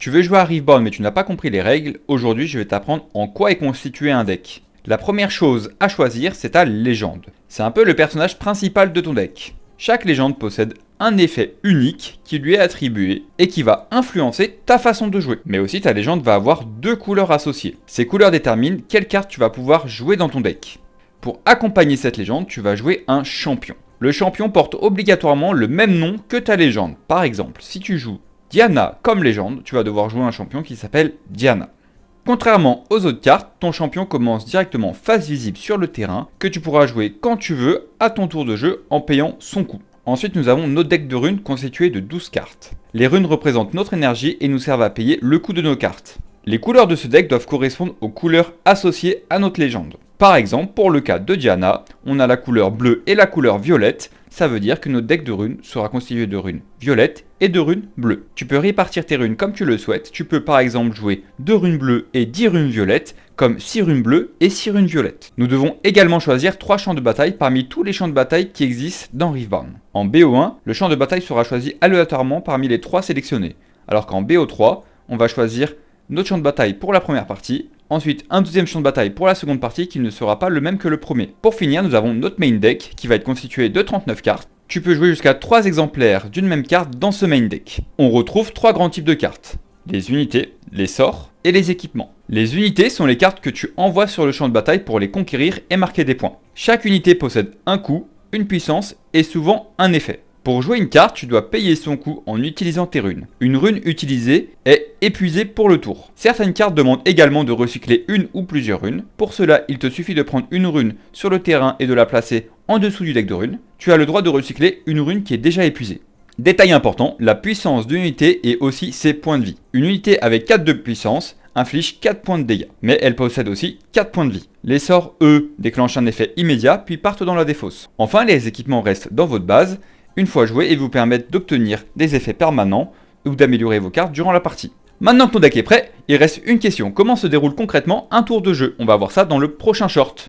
Tu veux jouer à Riftbound mais tu n'as pas compris les règles, aujourd'hui je vais t'apprendre en quoi est constitué un deck. La première chose à choisir, c'est ta légende. C'est un peu le personnage principal de ton deck. Chaque légende possède un effet unique qui lui est attribué et qui va influencer ta façon de jouer. Mais aussi ta légende va avoir deux couleurs associées. Ces couleurs déterminent quelle carte tu vas pouvoir jouer dans ton deck. Pour accompagner cette légende, tu vas jouer un champion. Le champion porte obligatoirement le même nom que ta légende. Par exemple, si tu joues Diana comme légende, tu vas devoir jouer un champion qui s'appelle Diana. Contrairement aux autres cartes, ton champion commence directement face visible sur le terrain, que tu pourras jouer quand tu veux à ton tour de jeu en payant son coût. Ensuite, nous avons notre deck de runes constitué de 12 cartes. Les runes représentent notre énergie et nous servent à payer le coût de nos cartes. Les couleurs de ce deck doivent correspondre aux couleurs associées à notre légende. Par exemple, pour le cas de Diana, on a la couleur bleue et la couleur violette. Ça veut dire que notre deck de runes sera constitué de runes violettes et de runes bleues. Tu peux répartir tes runes comme tu le souhaites. Tu peux par exemple jouer 2 runes bleues et 10 runes violettes, comme 6 runes bleues et 6 runes violettes. Nous devons également choisir 3 champs de bataille parmi tous les champs de bataille qui existent dans Riftbound. En BO1, le champ de bataille sera choisi aléatoirement parmi les 3 sélectionnés, alors qu'en BO3, on va choisir notre champ de bataille pour la première partie, ensuite un deuxième champ de bataille pour la seconde partie qui ne sera pas le même que le premier. Pour finir, nous avons notre main deck qui va être constitué de 39 cartes. Tu peux jouer jusqu'à 3 exemplaires d'une même carte dans ce main deck. On retrouve 3 grands types de cartes: les unités, les sorts et les équipements. Les unités sont les cartes que tu envoies sur le champ de bataille pour les conquérir et marquer des points. Chaque unité possède un coût, une puissance et souvent un effet. Pour jouer une carte, tu dois payer son coût en utilisant tes runes. Une rune utilisée est épuisée pour le tour. Certaines cartes demandent également de recycler une ou plusieurs runes. Pour cela, il te suffit de prendre une rune sur le terrain et de la placer en dessous du deck de runes. Tu as le droit de recycler une rune qui est déjà épuisée. Détail important, la puissance d'une unité est aussi ses points de vie. Une unité avec 4 de puissance inflige 4 points de dégâts, mais elle possède aussi 4 points de vie. Les sorts, eux, déclenchent un effet immédiat puis partent dans la défausse. Enfin, les équipements restent dans votre base une fois joués et vous permettent d'obtenir des effets permanents ou d'améliorer vos cartes durant la partie. Maintenant que ton deck est prêt, il reste une question: comment se déroule concrètement un tour de jeu? On va voir ça dans le prochain short.